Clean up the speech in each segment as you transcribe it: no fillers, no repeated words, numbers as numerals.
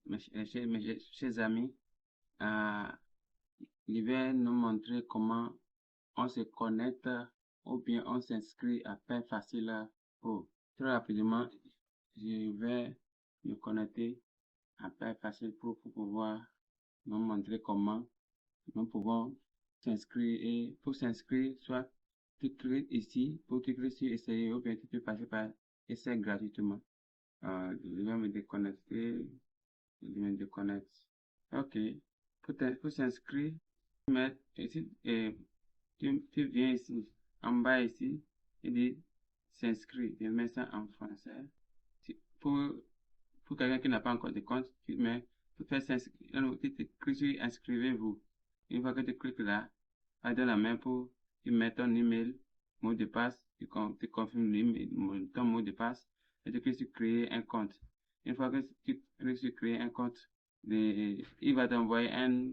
mes chers amis, il va nous montrer comment on se connecte ou bien on s'inscrit à Père Facile Pro. Très rapidement, je vais me connecter à Père Facile Pro pour pouvoir nous montrer comment nous pouvons s'inscrire. Et pour s'inscrire, soit tu cliques ici, pour tu cliques sur essayer, ou bien tu peux passer par essayer gratuitement. Je vais me déconnecter. Je me déconnecte. Ok. Pour s'inscrire, ici, tu viens ici, en bas ici, il dit s'inscrire. Je mets ça en français. Pour quelqu'un qui n'a pas encore de compte, pour faire s'inscrire, tu cliques sur inscrivez-vous. Une fois que tu cliques là, dans la main pour tu mets ton email, mot de passe, tu confirmes ton mot de passe et tu cliques sur créer un compte. Une fois que tu cliques sur créer un compte, il va t'envoyer un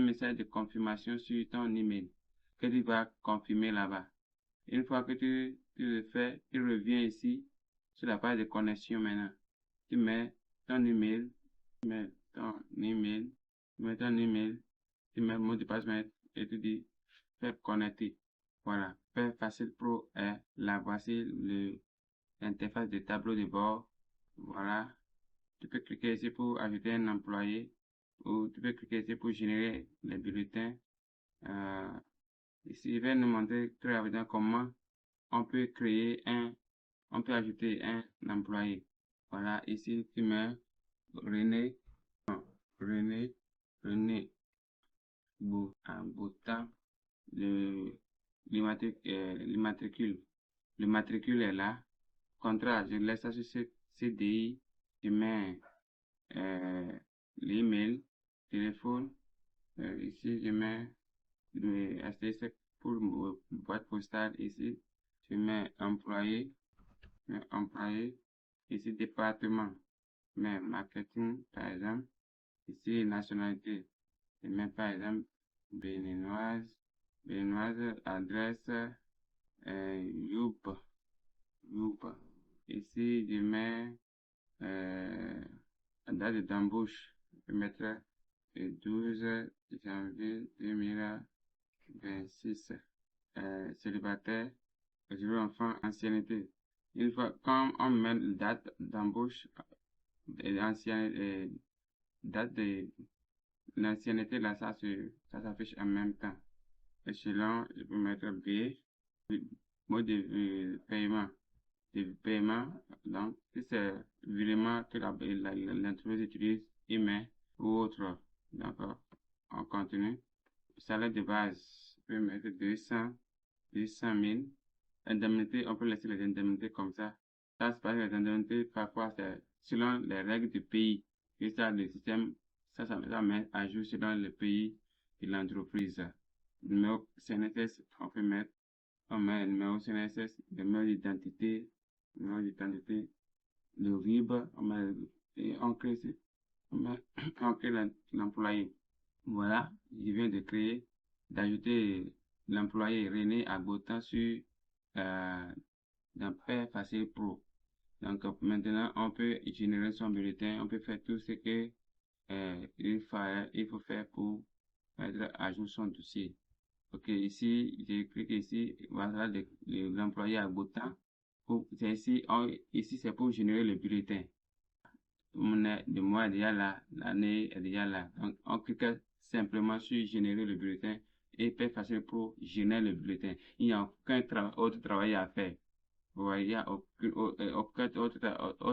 message de confirmation sur ton email que tu vas confirmer là-bas. Une fois que tu le fais, tu reviens ici sur la page de connexion maintenant. Tu mets ton email, tu mets ton email, tu mets le mot de passe et tu dis faire connecter. Voilà, Père Facile Pro est là. Voici l'interface de tableau de bord. Voilà, tu peux cliquer ici pour ajouter un employé ou tu peux cliquer ici pour générer les bulletins. Ici, il va nous montrer très rapidement comment on peut on peut ajouter un employé. Voilà, ici, tu mets René Boutin, l'immatricule. Le matricule est là. Contrat, je laisse ça sur CDI, je mets l'email, téléphone. Ici, je mets le STC pour boîte postale. Ici, je mets employé, Ici, département, je mets marketing, par exemple. Ici, nationalité, je mets par exemple béninoise, adresse, Youp. Ici, je mets date d'embauche. Je mettrai le 12 janvier 2026. Célibataire, enfant, ancienneté. Une fois, quand on met date d'embauche et date de l'ancienneté, là, ça s'affiche en même temps. Échelon, je peux mettre B, mode de paiement. Donc, si c'est virement que l'entreprise utilise, email ou autre. D'accord, on continue. Salaire de base, je peux mettre 200 000. Indemnité, on peut laisser les indemnités comme ça. Ça, c'est parce que les indemnités, parfois, c'est selon les règles du pays. Et ça, le système, ça met à jour selon le pays de l'entreprise. Numéro CNSS, on peut mettre, on met le numéro CNSS, le numéro d'identité, le RIB, on crée l'employé. Voilà, je viens d'ajouter l'employé René Agbotin sur dans Père Facile Pro. Donc maintenant, on peut générer son bulletin, on peut faire tout ce que il faut faire pour mettre à jour son dossier. Ok, ici, j'ai cliqué ici, voilà l'employé Agbotin. Ici, c'est pour générer le bulletin. Le mois est déjà là, l'année est déjà là. Donc, on clique simplement sur générer le bulletin et Père Facile pour générer le bulletin. Il n'y a aucun autre travail à faire. Vous voyez, il n'y a aucun autre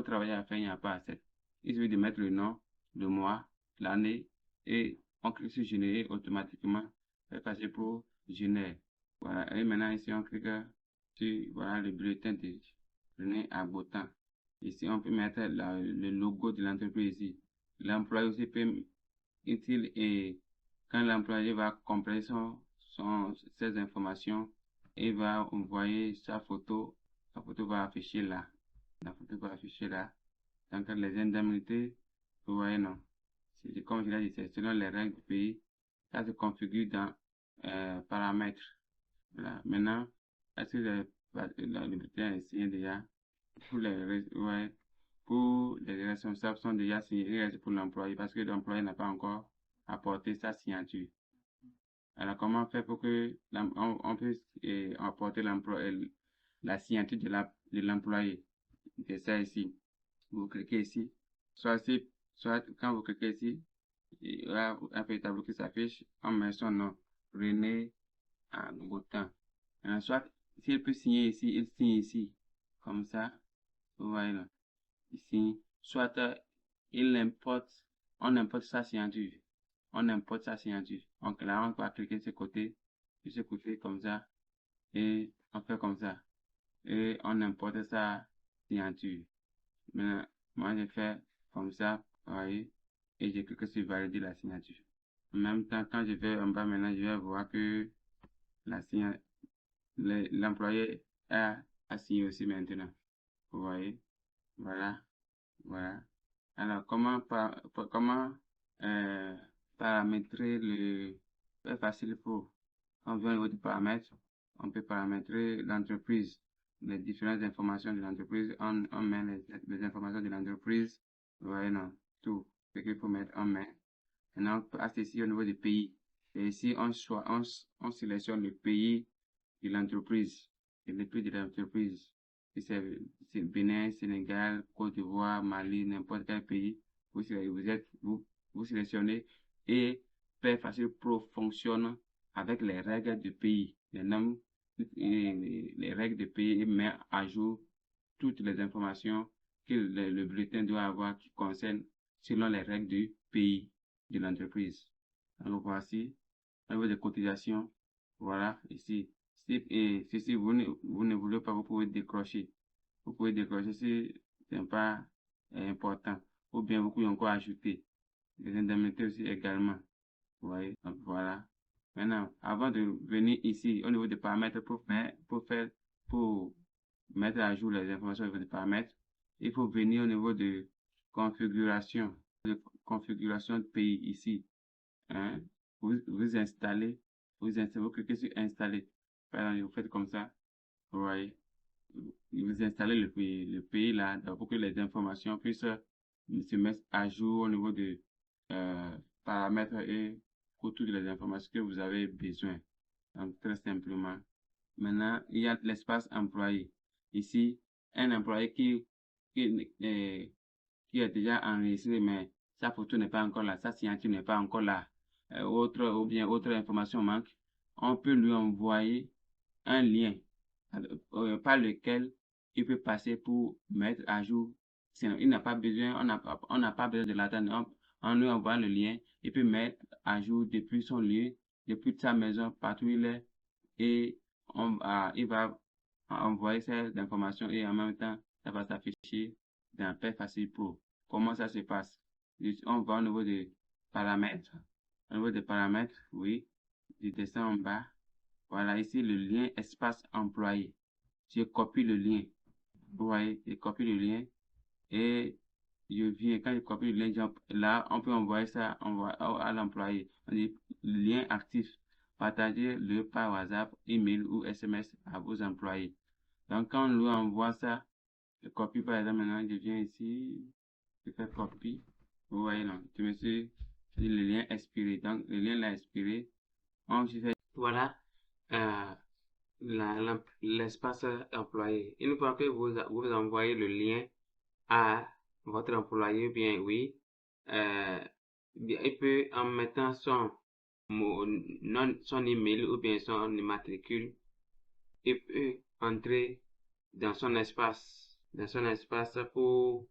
travail à faire, il n'y a pas assez. Il suffit de mettre le nom, le mois, l'année et on clique sur générer automatiquement. Père Facile pour générer. Voilà, et maintenant ici, on clique sur voilà, le bulletin de René Agbotin. Ici, on peut mettre le logo de l'entreprise ici. L'employé aussi peut utile et quand l'employé va compléter ses informations, il va envoyer sa photo. La photo va afficher là. Donc, les indemnités, vous voyez, non. Comme je l'ai dit, c'est selon les règles du pays. Ça se configure dans paramètres. Voilà. Maintenant, est-ce que le bulletin est signé déjà? Ouais. pour les responsables sont déjà signés, il reste pour l'employé parce que l'employé n'a pas encore apporté sa signature. Alors, comment faire pour que on puisse apporter la signature de l'employé? C'est ça ici. Vous cliquez ici. Soit quand vous cliquez ici, il y aura un petit tableau qui s'affiche. On met son nom, René en bouton. Soit, s'il peut signer ici, il signe ici. Comme ça, vous voyez là. Ici. Soit, on importe sa signature. On importe sa signature. Donc là, on va cliquer de ce côté comme ça. Et on fait comme ça. Et on importe sa signature. Maintenant, moi, je fais comme ça, vous voyez, et je clique sur valider la signature. En même temps, quand je vais en bas maintenant, je vais voir que l'employé a signé aussi maintenant. Vous voyez, voilà, voilà. Alors, comment paramétrer c'est facile pour, on vient au niveau du paramètre, on peut paramétrer l'entreprise, les différentes informations de l'entreprise, on met les informations de l'entreprise, vous voyez, non, tout ce qu'il faut mettre, on met. Maintenant, on passe ici au niveau du pays. Et ici, on sélectionne le pays de l'entreprise, et le prix de l'entreprise. Si c'est Bénin, Sénégal, Côte d'Ivoire, Mali, n'importe quel pays, vous sélectionnez et Pay Facile Pro fonctionne avec les règles du pays, les normes, les règles du pays et met à jour toutes les informations que le bulletin doit avoir qui concernent selon les règles du pays de l'entreprise. Donc voici, au niveau des cotisations, voilà, ici. Si vous ne voulez pas, vous pouvez décrocher. Vous pouvez décrocher si ce n'est pas important. Ou bien vous pouvez encore ajouter les indemnités aussi également. Vous voyez, donc voilà. Maintenant, avant de venir ici, au niveau des paramètres, pour mettre à jour les informations au niveau des paramètres, il faut venir au niveau de configuration de pays ici. Hein? Vous installez, vous cliquez sur installer. Par exemple, vous faites comme ça. Vous voyez, vous installez le pays là, pour que les informations puissent se mettre à jour au niveau de paramètres et pour toutes les informations que vous avez besoin. Donc, très simplement. Maintenant, il y a l'espace employé. Ici, un employé qui est déjà enregistré, mais sa photo n'est pas encore là, sa signature n'est pas encore là, autre information manque, on peut lui envoyer un lien par lequel il peut passer pour mettre à jour. Sinon, il n'a pas besoin, on n'a pas besoin de l'attendre. On lui envoie le lien, il peut mettre à jour depuis son lieu, depuis sa maison, partout où il est, et il va envoyer ces informations et en même temps, ça va s'afficher dans Pay Facile Pro. Comment ça se passe? On va au niveau des paramètres. Au niveau des paramètres, oui, je descends en bas. Voilà, ici le lien espace employé. Je copie le lien. Vous voyez, je copie le lien et je viens, quand je copie le lien, là, on peut envoyer ça à l'employé. On dit lien actif. Partagez-le par WhatsApp, email ou SMS à vos employés. Donc, quand on lui envoie ça, je copie par exemple, maintenant, je viens ici, je fais copie. Vous voyez, non, je me suis dit le lien expiré. Donc, le lien l'a expiré. On se fait, voilà, l'espace employé. Une fois que vous envoyez le lien à votre employé, bien oui, il peut, en mettant son email ou bien son immatricule, il peut entrer dans son espace pour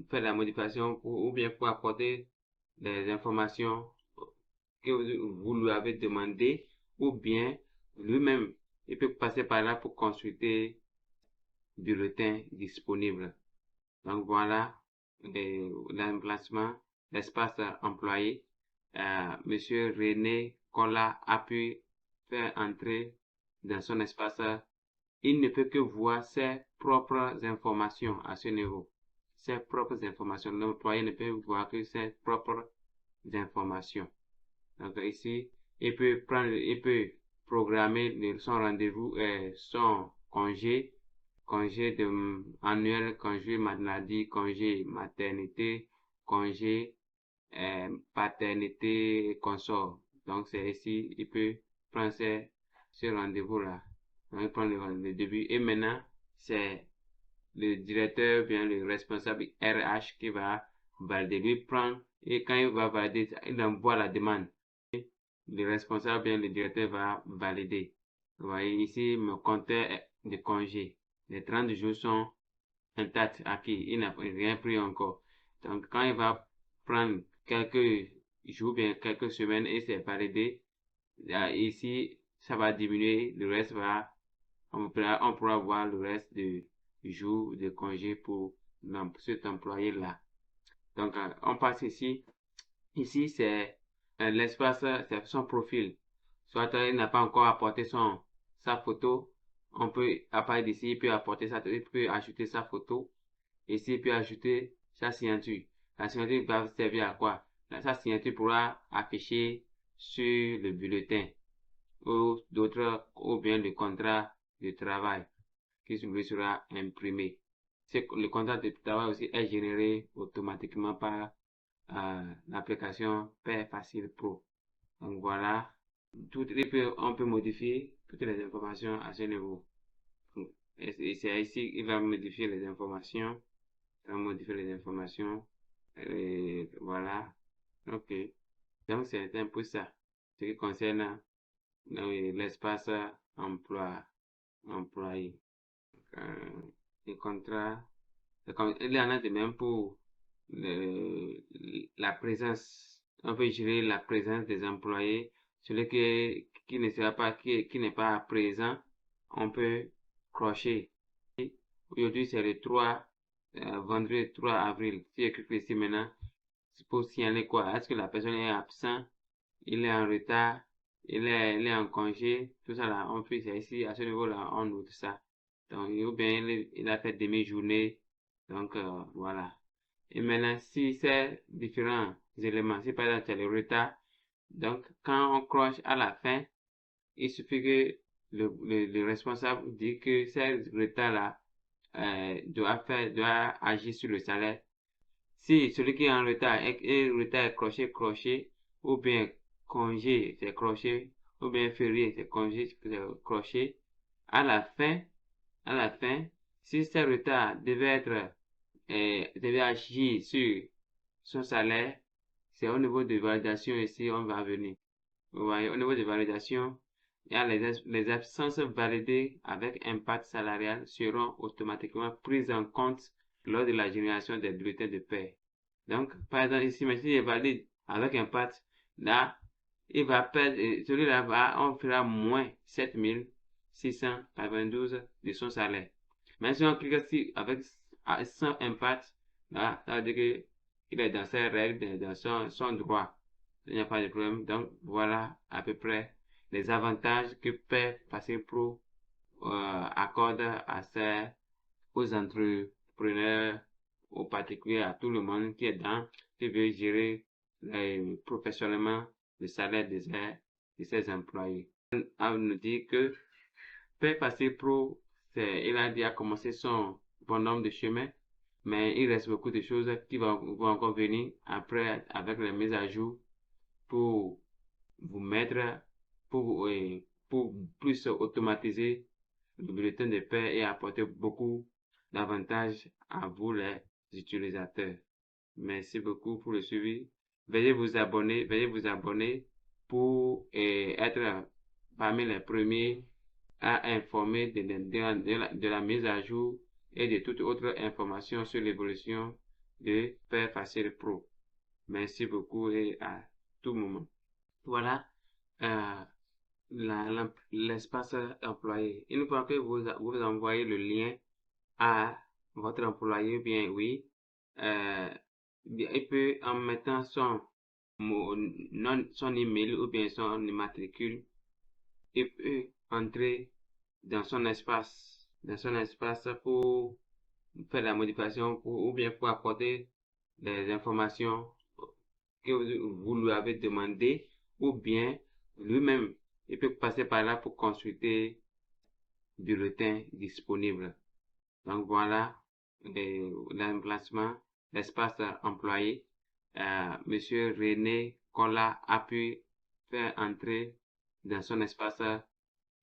faire la modification ou bien pour apporter les informations que vous lui avez demandé, ou bien lui-même, il peut passer par là pour consulter le bulletin disponible. Donc voilà l'emplacement, l'espace employé. Monsieur René Kola a pu faire entrer dans son espace. Il ne peut que voir ses propres informations à ce niveau. Ses propres informations. L'employé ne peut voir que ses propres informations. Donc ici, il peut programmer son rendez-vous, son congé congé annuel, congé maladie, congé maternité, congé paternité et consort. Donc c'est ici, il peut prendre ce rendez-vous-là. Donc il prend le début. Et maintenant, c'est le directeur, bien le responsable RH qui va valider. Lui prend, et quand il va valider, il envoie la demande. Le responsable, bien le directeur va valider. Vous voyez ici, mon compteur de congé. Les 30 jours sont intacts, acquis. Il n'a rien pris encore. Donc, quand il va prendre quelques jours, bien quelques semaines et c'est validé, ici, ça va diminuer. Le reste va, on pourra voir le reste de jours de congé pour cet employé-là. Donc, on passe ici. Ici, c'est l'espace, c'est son profil. Soit il n'a pas encore apporté sa photo, on peut, à partir d'ici, il peut apporter il peut ajouter sa photo. Ici, il peut ajouter sa signature. La signature va servir à quoi? Sa signature pourra afficher sur le bulletin ou d'autres, ou bien le contrat de travail qui lui sera imprimé. Le contrat de travail aussi est généré automatiquement par l'application Pay Facile Pro. Donc voilà, on peut modifier toutes les informations à ce niveau. Et c'est ici qu'il va modifier les informations. Il va modifier les informations. Et voilà. Ok. Donc c'est un peu ça. Ce qui concerne l'espace employé. Les contrats. Il y en a de même pour la présence. On peut gérer la présence des employés. Celui qui ne sera pas, qui n'est pas présent, on peut crocher. Aujourd'hui, c'est le 3, vendredi 3 avril. Si j'écris ici maintenant, c'est pour signaler quoi? Est-ce que la personne est absente, il est en retard, il est en congé, tout ça là, on peut, c'est ici, à ce niveau-là, on note ça. Donc, ou bien il a fait demi-journée. Donc, voilà. Et maintenant, si c'est différents éléments, si par exemple c'est le retard, donc quand on croche à la fin, il suffit que le responsable dit que ce retard-là doit agir sur le salaire. Si celui qui est en retard est retard crochet, ou bien congé, c'est crochet, ou bien férié, c'est congé, c'est crochet, à la fin, à la fin, si ce retard devait agir sur son salaire, c'est au niveau de validation ici, on va venir. Vous voyez, au niveau de validation, il y a les absences validées avec impact salarial seront automatiquement prises en compte lors de la génération des bulletins de paie. Donc, par exemple, ici, si il est valide avec impact, là, il va perdre, celui-là on fera moins 7692 de son salaire. Mais si on clique ici avec sans impact, là, ça veut dire qu'il est dans ses règles, dans son droit. Il n'y a pas de problème. Donc, voilà à peu près les avantages que Pay Facile Pro accorde aux entrepreneurs, aux particuliers, à tout le monde qui veut gérer professionnellement le salaire de ses employés. On nous dit que Pay Facile Pro, il a déjà commencé son bon nombre de chemins, mais il reste beaucoup de choses qui vont encore venir après avec les mises à jour pour vous mettre, pour plus automatiser le bulletin de paie et apporter beaucoup d'avantages à vous les utilisateurs. Merci beaucoup pour le suivi. Veuillez vous abonner pour être parmi les premiers à informer de la mise à jour et de toute autre information sur l'évolution de Pay Facile Pro. Merci beaucoup et à tout moment. Voilà l'espace employé. Une fois que vous envoyez le lien à votre employé, bien oui, il peut, en mettant son email ou bien son immatricule, il peut entrer dans son espace pour faire la modification ou bien pour apporter les informations que vous lui avez demandé, ou bien lui-même, il peut passer par là pour consulter le bulletin disponible. Donc voilà l'emplacement, l'espace employé. Monsieur René Collat a pu faire entrer dans son espace.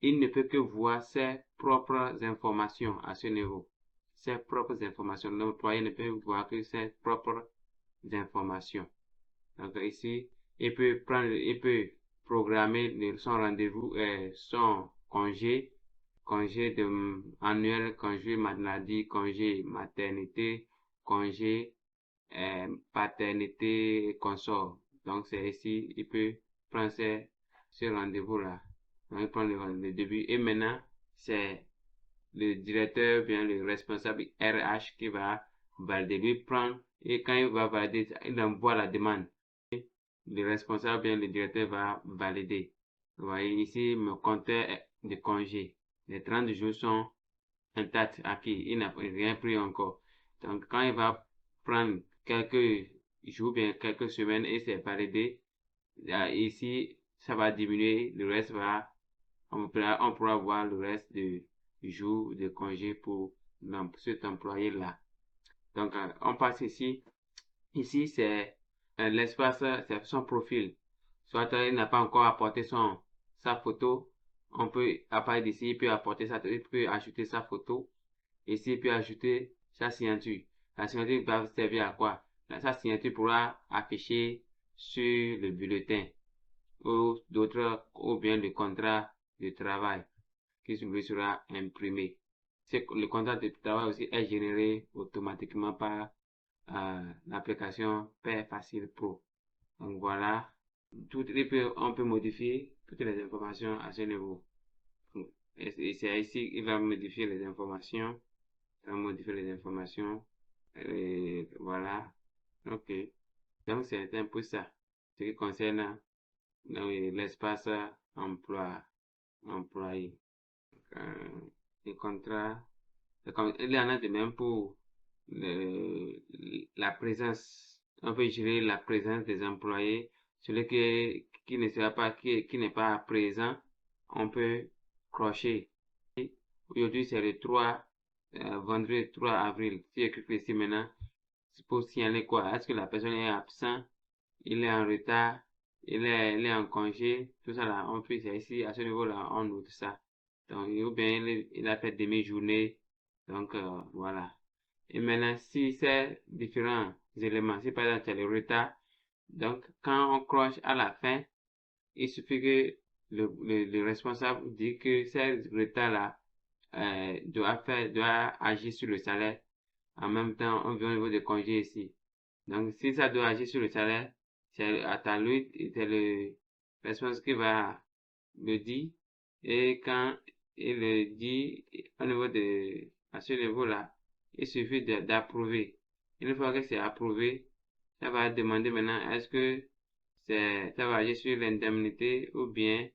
Il ne peut que voir ses propres informations à ce niveau. Ses propres informations. L'employé ne peut voir que ses propres informations. Donc ici, il peut programmer son rendez-vous, son congé annuel, congé maladie, congé maternité, congé paternité et consort. Donc c'est ici, il peut prendre ce rendez-vous-là. Donc il prend le début. Et maintenant, c'est le directeur, bien le responsable RH qui va valider, lui prendre, et quand il va valider, il envoie la demande. Le responsable, bien le directeur va valider. Vous voyez ici, mon compteur de congé. Les 30 jours sont intacts, acquis. Il n'a rien pris encore. Donc, quand il va prendre quelques jours, bien quelques semaines et c'est validé, ici, ça va diminuer. Le reste on pourra voir le reste du jour de congé pour cet employé-là. Donc, on passe ici. Ici, c'est l'espace, c'est son profil. Soit il n'a pas encore apporté sa photo, on peut, à partir d'ici, il peut ajouter sa photo. Ici, il peut ajouter sa signature. La signature va servir à quoi? Sa signature pourra afficher sur le bulletin ou bien le contrat de travail qui lui sera imprimé. Le contrat de travail aussi est généré automatiquement par l'application Pay Facile Pro. Donc voilà, on peut modifier toutes les informations à ce niveau. Et c'est ici qu'il va modifier les informations. Il va modifier les informations. Et voilà. Ok. Donc c'est un peu ça. Ce qui concerne l'espace employé. Les contrats. Il y en a de même pour la présence. On peut gérer la présence des employés. Celui qui ne sera pas, qui n'est pas présent, on peut crocher. Aujourd'hui, c'est le 3, vendredi 3 avril. Si j'écris ici maintenant, c'est pour signaler quoi? Est-ce que la personne est absente? Il est en retard? Il est en congé? Tout ça là, on peut, c'est ici, à ce niveau-là, on note ça. Donc, ou bien il a fait demi-journée. Donc, voilà. Et maintenant, si c'est différents éléments, si par exemple c'est le retard, donc quand on croche à la fin, il suffit que le responsable dit que ce retard-là doit agir sur le salaire. En même temps, on vient au niveau des congés ici. Donc, si ça doit agir sur le salaire, c'est à lui, c'est le responsable qui va le dire. Et quand il le dit, au niveau à ce niveau-là, il suffit d'approuver. Une fois que c'est approuvé, ça va demander maintenant est-ce que ça va agir sur l'indemnité ou bien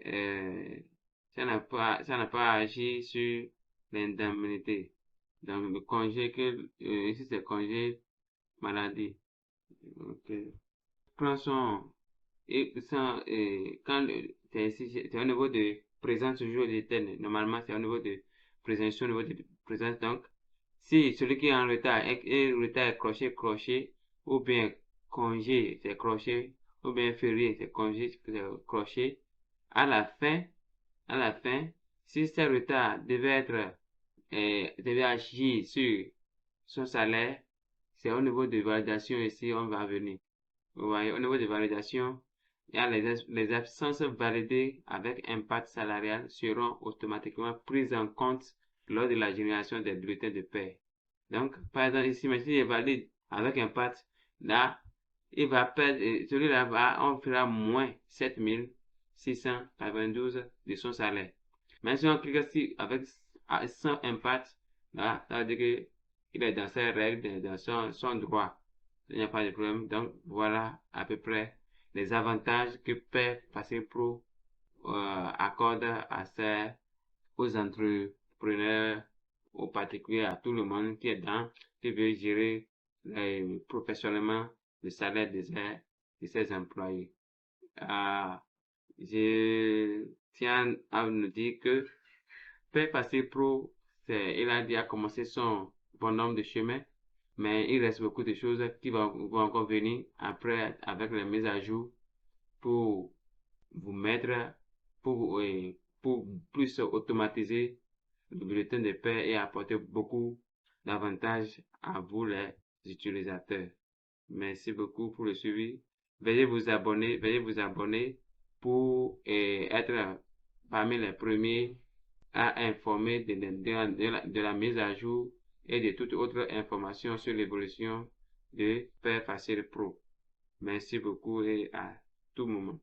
euh, ça n'a pas agi sur l'indemnité. Donc le congé ici c'est congé maladie. Ok. Prends quand c'est au niveau de présence au jour d'été, normalement c'est au niveau de présence, au niveau de présence. Donc, si celui qui est en retard est crochet, ou bien congé, c'est crochet, ou bien férié, c'est congé, c'est crochet, à la fin, à la fin, si ce retard devait agir sur son salaire, c'est au niveau de validation ici, on va venir. Vous voyez, au niveau de validation, il y a les absences validées avec impact salarial seront automatiquement prises en compte lors de la génération des bulletins de paie. Donc, par exemple, ici, si est valide avec impact, là, il va perdre, celui-là on fera moins 7692 de son salaire. Mais si on clique ici avec sans impact, là, ça veut dire qu'il est dans ses règles, dans son droit. Il n'y a pas de problème. Donc, voilà à peu près les avantages que Pay Facile Pro accorde aux entrepreneurs, aux particuliers, à tout le monde qui veut gérer professionnellement le salaire de ses employés. Je tiens à nous dire que Pay Facile Pro il a déjà commencé son bon nombre de chemins, mais il reste beaucoup de choses qui vont encore venir après avec les mises à jour pour vous mettre, pour plus automatiser le bulletin de paie et apporter beaucoup d'avantages à vous les utilisateurs. Merci beaucoup pour le suivi. Veuillez vous abonner pour être parmi les premiers à informer de la mise à jour et de toute autre information sur l'évolution de Père Facile Pro. Merci beaucoup et à tout moment.